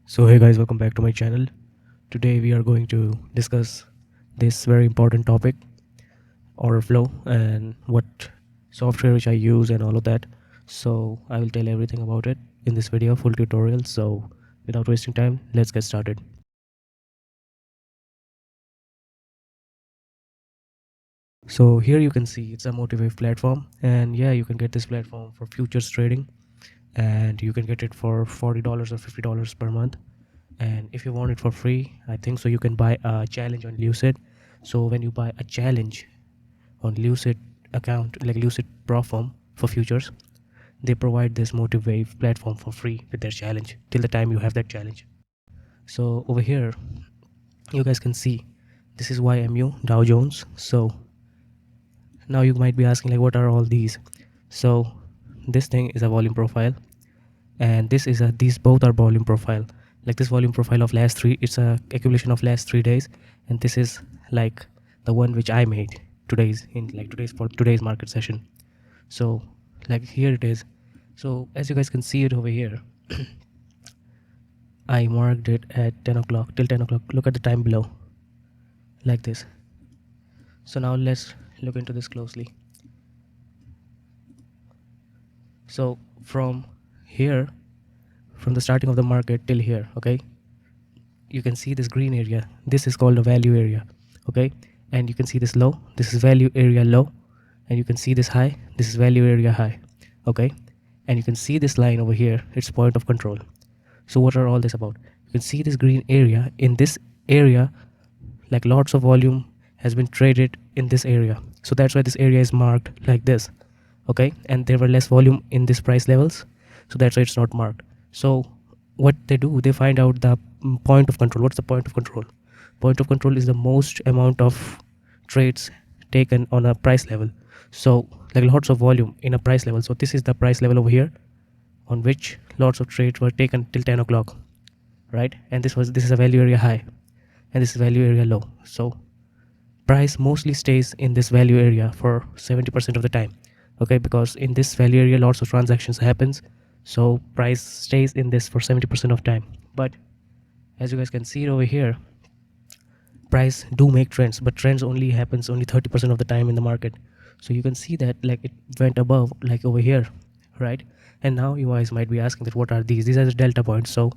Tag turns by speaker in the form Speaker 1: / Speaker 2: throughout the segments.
Speaker 1: So hey guys, welcome back to my channel. Today we are going to discuss this very important topic, order flow, and what software which I use and all of that. So I will tell everything about it in this video, full tutorial. So without wasting time, let's get started. So here you can see it's a Motivate platform, and yeah, you can get this platform for futures trading, and you can get it for $40 or $50 per month. And if you want it for free, I think so you can buy a challenge on Lucid. So when you buy a challenge on Lucid account, like Lucid platform for futures, they provide this Motivate platform for free with their challenge till the time you have that challenge. So over here you guys can see this is YMU Dow Jones. So now you might be asking, like, what are all these? So this thing is a volume profile, and this is a these both are volume profile. Like this volume profile of last three, it's a accumulation of last 3 days, and this is like the one which I made today's market session. So like here it is. So as you guys can see it over here, I marked it at 10 o'clock till 10 o'clock. Look at the time below, like this. So now let's look into this closely. So from here, from the starting of the market till here, okay, you can see this green area. This is called a value area, okay, and you can see this low. This is value area low, and you can see this high. This is value area high, okay, and you can see this line over here. It's point of control. So what are all this about? You can see this green area. In this area, like lots of volume has been traded in this area, so that's why this area is marked like this, okay, and there were less volume in this price levels, so that's why it's not marked. So what they do, they find out the point of control. What's the point of control? Point of control is the most amount of trades taken on a price level. So like lots of volume in a price level. So this is the price level over here on which lots of trades were taken till 10 o'clock, right? And this is a value area high, and this is value area low. So price mostly stays in this value area for 70% of the time, okay, because in this value area lots of transactions happens, so price stays in this for 70% of time. But as you guys can see over here, price do make trends, but trends only happens only 30% of the time in the market. So you can see that like it went above, like over here, right? And now you guys might be asking that what are these are the delta points. So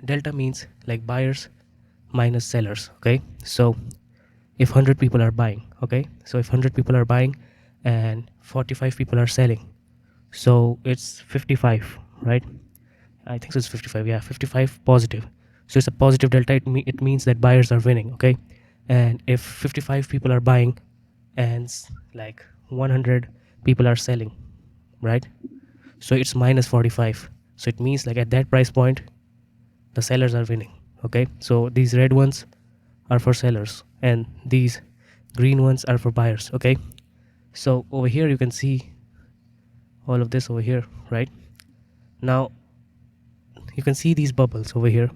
Speaker 1: delta means like buyers minus sellers, okay? So if 100 people are buying, okay, so if 100 people are buying and 45 people are selling, so it's 55, right? I think so, it's 55. Yeah, 55 positive. So it's a positive delta. It means that buyers are winning, okay? And if 55 people are buying and like 100 people are selling, right? So it's minus 45. So it means like at that price point the sellers are winning, okay? So these red ones are for sellers and these green ones are for buyers, okay? So over here you can see all of this over here, right? Now you can see these bubbles over here.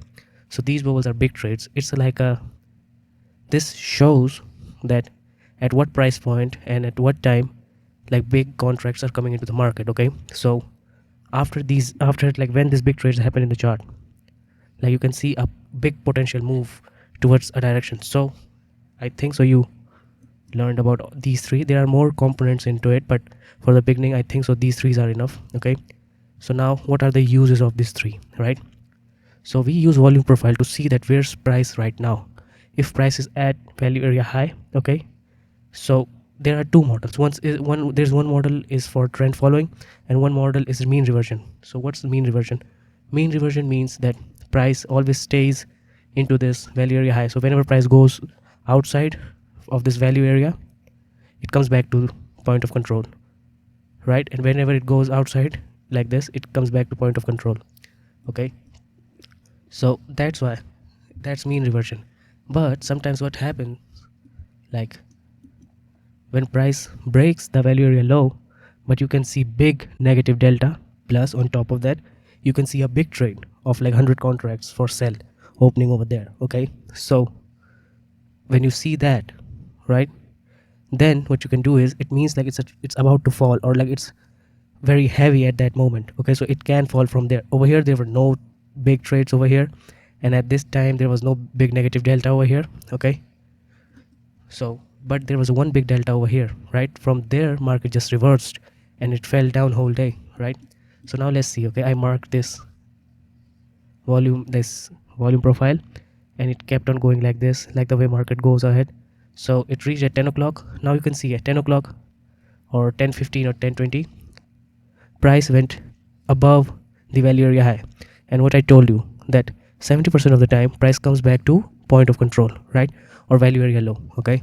Speaker 1: So these bubbles are big trades. It's like a, this shows that at what price point and at what time like big contracts are coming into the market, okay? So after like when these big trades happen in the chart, like you can see a big potential move towards a direction. So I think so you learned about these three. There are more components into it, but for the beginning I think so these three are enough, okay? So now what are the uses of these three, right? So we use volume profile to see that where's price right now. If price is at value area high, okay, so there are two models. There's one model is for trend following, and one model is mean reversion. So what's the mean reversion? Mean reversion means that price always stays into this value area high. So whenever price goes outside of this value area, it comes back to point of control, right? And whenever it goes outside like this, it comes back to point of control, okay? So that's why that's mean reversion. But sometimes what happens, like when price breaks the value area low, but you can see big negative delta, plus on top of that you can see a big trade of like 100 contracts for sell opening over there, okay? So when you see that, right, then what you can do is, it means like it's about to fall, or like it's very heavy at that moment, okay? So it can fall from there. Over here there were no big trades over here, and at this time there was no big negative delta over here. Okay, so but there was one big delta over here, right? From there market just reversed and it fell down whole day, right? So now let's see. Okay, I marked this volume profile, and it kept on going like this, like the way market goes ahead. So it reached at 10 o'clock. Now you can see at 10 o'clock or 10:15 or 10:20, price went above the value area high. And what I told you, that 70% of the time price comes back to point of control, right? Or value area low. Okay,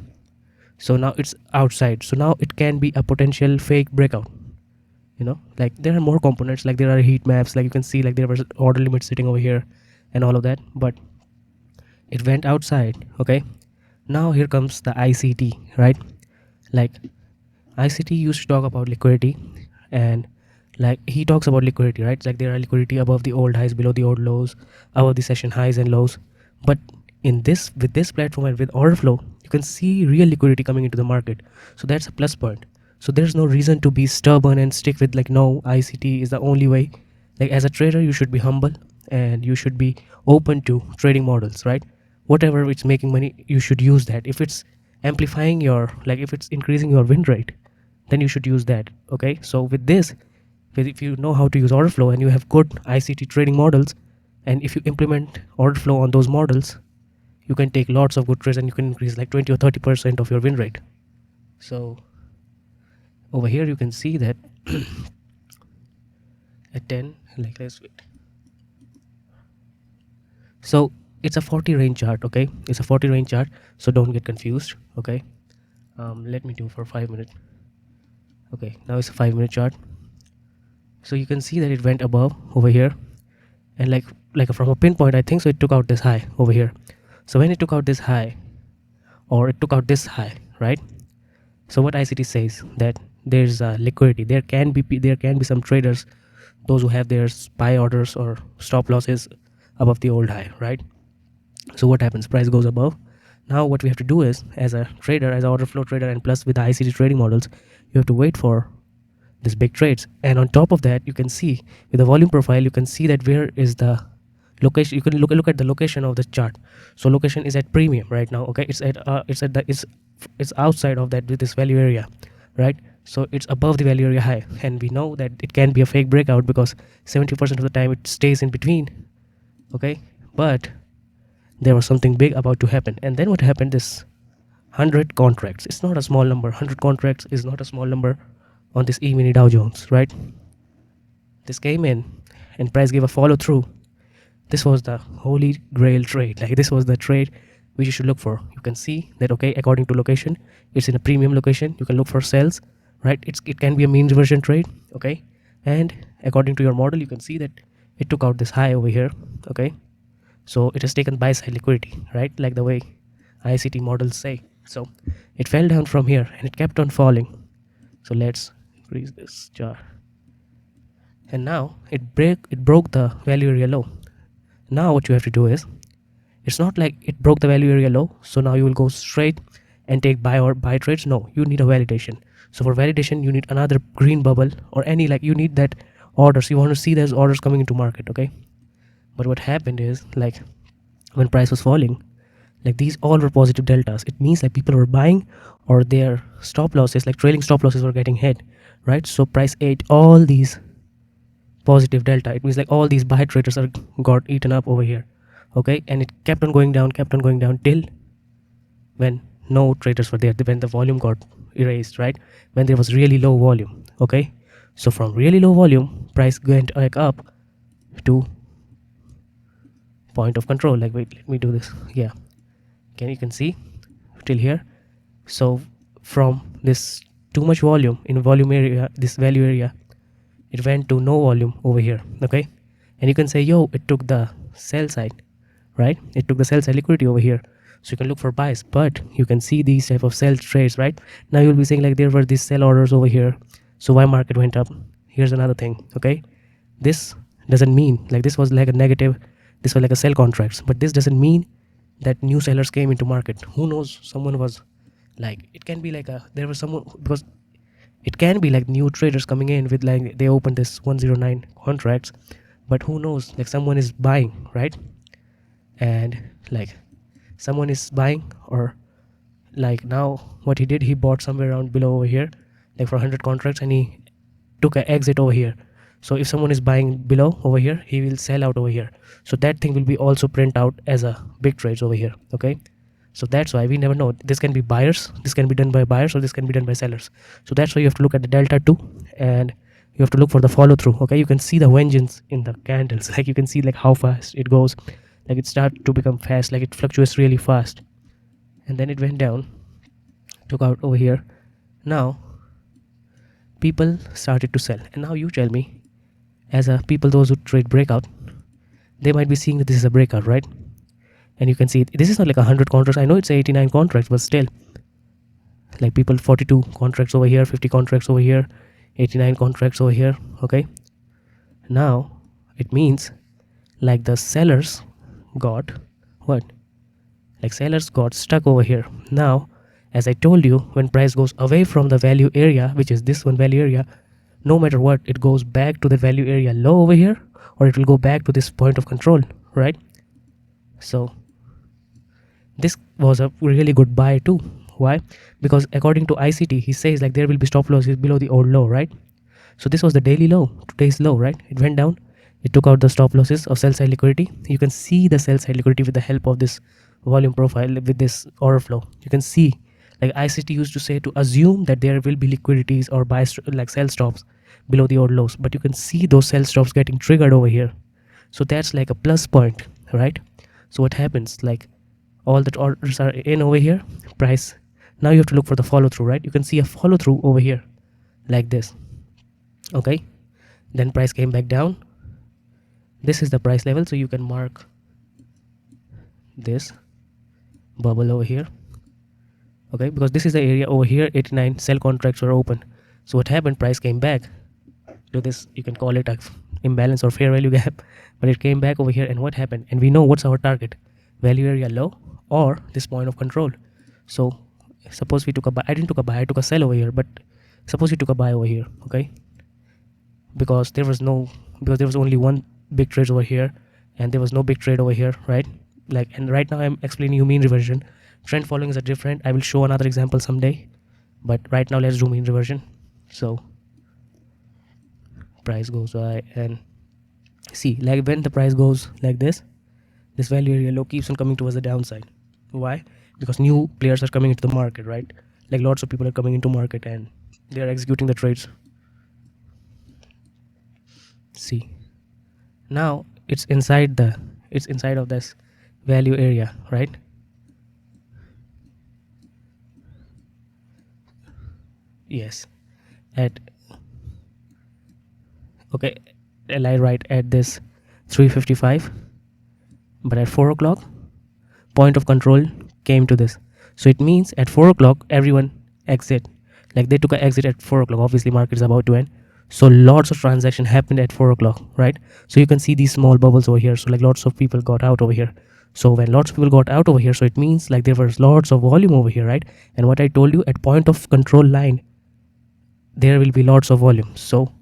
Speaker 1: so now it's outside, so now it can be a potential fake breakout. Like there are more components, like there are heat maps, like you can see, like there was order limit sitting over here and all of that, but it went outside. Okay, now here comes the ICT, right? Like ICT used to talk about liquidity, and like he talks about liquidity, right? Like there are liquidity above the old highs, below the old lows, above the session highs and lows. But in this, with this platform and with order flow, you can see real liquidity coming into the market. So that's a plus point. So there's no reason to be stubborn and stick with like, no, ICT is the only way. Like as a trader, you should be humble and you should be open to trading models, right? Whatever it's making money, you should use that. If it's amplifying your, like if it's increasing your win rate, then you should use that. Okay, so with this, if you know how to use order flow and you have good ICT trading models, and if you implement order flow on those models, you can take lots of good trades and you can increase like 20 or 30% of your win rate. So over here you can see that at 10, like let's wait. So it's a 40 range chart. Okay, it's a 40 range chart, so don't get confused. Okay, let me do for 5 minutes. Okay, now it's a 5-minute chart. So you can see that it went above over here, and like from a pinpoint, I think so it took out this high over here. So when it took out this high, or it took out this high, right? So what ICT says, that there's liquidity. There can be some traders, those who have their buy orders or stop losses above the old high, right? So what happens? Price goes above. Now what we have to do is, as a trader, as an order flow trader, and plus with the ICT trading models, you have to wait for these big trades. And on top of that, you can see with the volume profile, you can see that where is the location. You can look at the location of the chart. So location is at premium right now. Okay, it's outside of that with this value area, right? So it's above the value area high, and we know that it can be a fake breakout because 70% of the time it stays in between. Okay, but there was something big about to happen. And then what happened? This 100 contracts, it's not a small number. 100 contracts is not a small number on this E-mini Dow Jones, right? This came in and price gave a follow through. This was the holy grail trade. Like this was the trade which you should look for. You can see that, okay, according to location, it's in a premium location. You can look for sells, right? It can be a mean reversion trade. Okay, and according to your model, you can see that it took out this high over here. Okay, so it has taken buy side liquidity, right? Like the way ICT models say. So it fell down from here and it kept on falling. So let's increase this chart, and now it broke the value area low. Now what you have to do is, it's not like it broke the value area low, so now you will go straight and take buy trades. No, you need a validation. So for validation, you need another green bubble, or any, like you need that orders. You want to see those orders coming into market. Okay, but what happened is, like when price was falling, like these all were positive deltas. It means like people were buying, or their stop losses, like trailing stop losses, were getting hit, right? So price ate all these positive delta. It means like all these buy traders are got eaten up over here. Okay, and it kept on going down till when no traders were there, when the volume got erased, right? When there was really low volume. Okay, so from really low volume, price went like up to point of control. Like, wait, let me do this. Yeah, you can see till here. So from this too much volume in volume area, this value area, it went to no volume over here. Okay, and you can say, yo, it took the sell side, right? It took the sell side liquidity over here, so you can look for buys. But you can see these type of sell trades, right? Now you'll be saying like there were these sell orders over here, so why market went up? Here's another thing. Okay, this doesn't mean like this was like a negative, this was like a sell contracts, but this doesn't mean that new sellers came into market. Who knows, someone was like, it can be like there was someone, because it can be like new traders coming in with, like they opened this 109 contracts, but who knows, like someone is buying, right? And like someone is buying, or like now what he did, he bought somewhere around below over here, like for 100 contracts, and he took an exit over here. So if someone is buying below over here, he will sell out over here. So that thing will be also print out as a big trades over here. Okay, so that's why we never know. This can be buyers, this can be done by buyers, or this can be done by sellers. So that's why you have to look at the delta too, and you have to look for the follow through. Okay, you can see the vengeance in the candles. Like you can see like how fast it goes. Like it starts to become fast, like it fluctuates really fast, and then it went down, took out over here. Now people started to sell, and now you tell me, as a people those who trade breakout, they might be seeing that this is a breakout, right? And you can see this is not like 100 contracts. I know it's 89 contracts, but still, like people 42 contracts over here, 50 contracts over here, 89 contracts over here. Okay, now it means like the sellers got what, like sellers got stuck over here. Now as I told you, when price goes away from the value area, which is this one value area, no matter what, it goes back to the value area low over here, or it will go back to this point of control, right? So this was a really good buy too. Why? Because according to ICT, he says like there will be stop losses below the old low, right? So this was the daily low, today's low, right? It went down, it took out the stop losses of sell side liquidity. You can see the sell side liquidity with the help of this volume profile, with this order flow. You can see like ICT used to say to assume that there will be liquidities or buy like sell stops below the old lows, but you can see those sell stops getting triggered over here. So that's like a plus point, right? So what happens, like all the orders are in over here, price, now you have to look for the follow through, right? You can see a follow through over here like this. Okay, then price came back down. This is the price level, so you can mark this bubble over here. Okay, because this is the area over here, 89 sell contracts were open. So what happened, price came back to this, you can call it a imbalance or fair value gap, but it came back over here. And what happened, and we know what's our target, value area low or this point of control. So suppose we took a buy, I didn't took a buy, I took a sell over here, but suppose we took a buy over here. Okay, because there was only one big trade over here, and there was no big trade over here, right? Like, and right now I'm explaining you mean reversion. Trend following is a different, I will show another example someday, but right now let's do mean reversion. So price goes by, and see, like when the price goes like this value area low keeps on coming towards the downside. Why? Because new players are coming into the market, right? Like lots of people are coming into market and they are executing the trades. See, now it's inside of this value area, right? Yes, at okay, I lie right at this 355, but at 4 o'clock point of control came to this. So it means at 4 o'clock everyone exit, like they took an exit at 4 o'clock. Obviously market is about to end, so lots of transaction happened at 4 o'clock, right? So you can see these small bubbles over here. So like lots of people got out over here. So when lots of people got out over here, so it means like there was lots of volume over here, right? And what I told you, at point of control line there will be lots of volume. So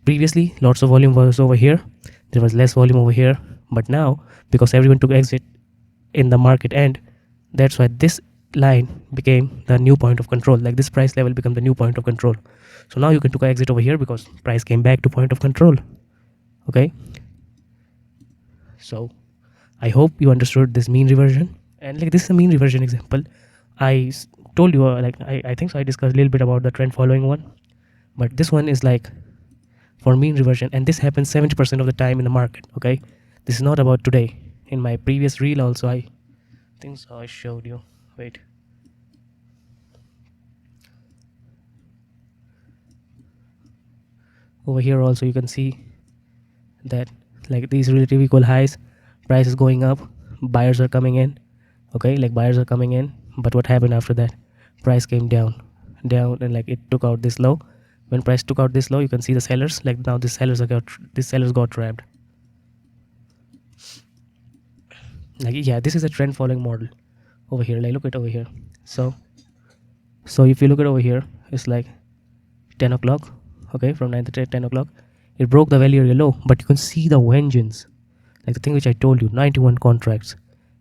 Speaker 1: previously lots of volume was over here, there was less volume over here, but now because everyone took exit in the market end, that's why this line became the new point of control. Like this price level become the new point of control. So now you can take an exit over here because price came back to point of control. Okay, so I hope you understood this mean reversion. And like this is a mean reversion example. I told you like I think so I discussed a little bit about the trend following one, but this one is like for mean reversion, and this happens 70% of the time in the market. Okay, this is not about today. In my previous reel also I think so I showed you. Wait, over here also you can see that like these relative equal highs, price is going up, buyers are coming in. Okay, like buyers are coming in, but what happened after that, price came down, and like it took out this low. When price took out this low, you can see the sellers, like now these sellers got trapped. Like yeah, this is a trend following model over here. Like look at over here. So if you look at over here, it's like 10 o'clock. Okay, from 9 to 10 o'clock, it broke the value area low, but you can see the vengeance, like the thing which I told you, 91 contracts,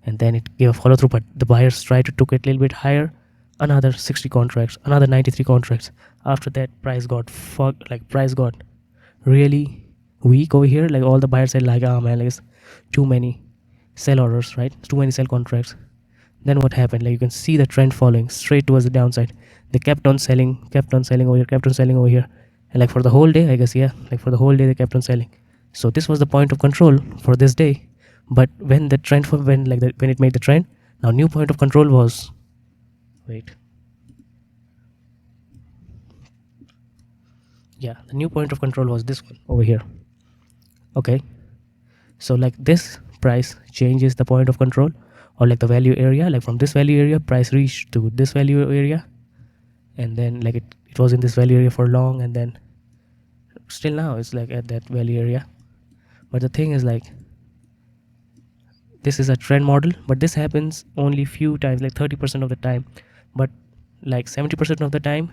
Speaker 1: and then it gave a follow through, but the buyers tried to took it a little bit higher, another 60 contracts, another 93 contracts. After that, price got fucked, like price got really weak over here. Like all the buyers said, like, oh man, like it's too many sell orders, right? Too many sell contracts. Then what happened? Like you can see the trend following straight towards the downside. They kept on selling over here, kept on selling over here, and like for the whole day, I guess, yeah, like for the whole day they kept on selling. So this was the point of control for this day. But when the trend when it made the trend, now new point of control was, wait, yeah, the new point of control was this one over here. Okay, so like this price changes the point of control, or like the value area, like from this value area price reached to this value area, and then like it was in this value area for long, and then still now it's like at that value area. But the thing is, like, this is a trend model, but this happens only few times, like 30% of the time. But like 70% of the time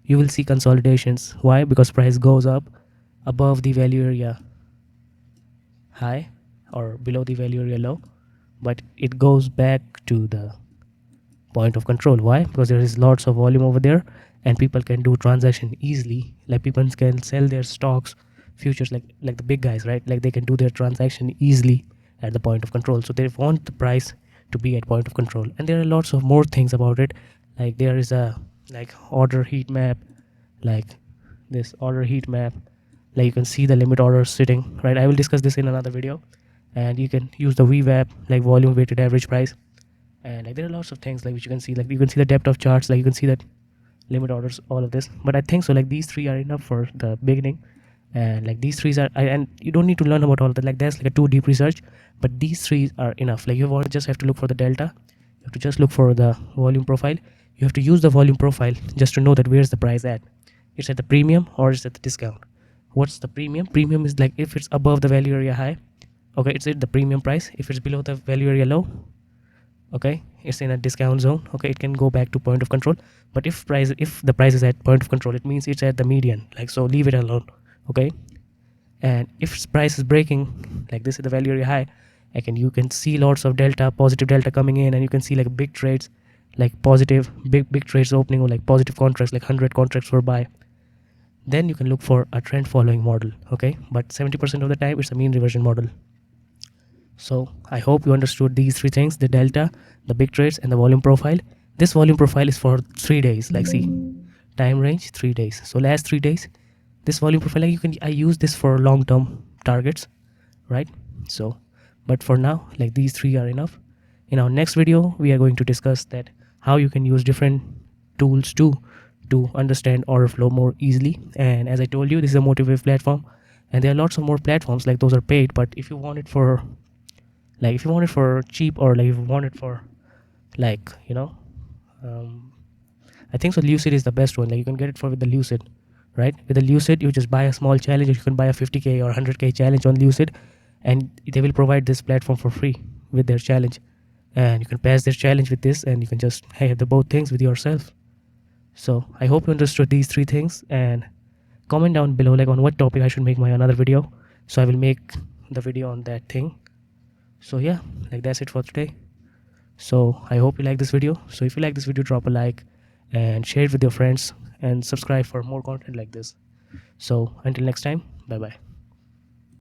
Speaker 1: you will see consolidations. Why? Because price goes up above the value area high or below the value area low, but it goes back to the point of control. Why? Because there is lots of volume over there, and people can do transaction easily. Like people can sell their stocks, futures, like the big guys, right? Like they can do their transaction easily at the point of control. So they want the price to be at point of control. And there are lots of more things about it. Like there is a like order heat map, like this order heat map. Like you can see the limit orders sitting, right? I will discuss this in another video. And you can use the VWAP, like volume weighted average price. And like there are lots of things like which you can see, like you can see the depth of charts, like you can see that limit orders, all of this. But I think so like these three are enough for the beginning. And like these three are, and you don't need to learn about all of that, like that's like a too deep research, but these three are enough. Like you want just have to look for the delta, you have to just look for the volume profile, you have to use the volume profile just to know that where's the price at. It's at the premium or it's at the discount. What's the premium? Premium is like if it's above the value area high, okay, it's at the premium price. If it's below the value area low, okay, it's in a discount zone, okay, it can go back to point of control. But if the price is at point of control, it means it's at the median, like, so leave it alone, okay. And if price is breaking, like this is the value area high, you can see lots of delta, positive delta coming in, and you can see like big trades, like positive big trades opening, or like positive contracts, like 100 contracts for buy. Then you can look for a trend following model, okay. But 70% of the time it's a mean reversion model. So I hope you understood these three things: the delta, the big trades, and the volume profile. This volume profile is for 3 days, like see, time range 3 days. So last 3 days, this volume profile, like I use this for long-term targets, right? So, but for now, like these three are enough. In our next video, we are going to discuss that how you can use different tools to understand order flow more easily. And as I told you, this is a Motivate platform, and there are lots of more platforms, like those are paid. But if you want it for cheap, or like if you want it for like I think so Lucid is the best one. Like you can get it for with the Lucid, right? With the Lucid, you just buy a small challenge, or you can buy a 50k or 100k challenge on Lucid, and they will provide this platform for free with their challenge, and you can pass their challenge with this, and you can just have the both things with yourself. So I hope you understood these three things, and comment down below like on what topic I should make my another video, so I will make the video on that thing. So yeah, like that's it for today. So I hope you like this video. So if you like this video, drop a like and share it with your friends, and subscribe for more content like this. So until next time, bye bye.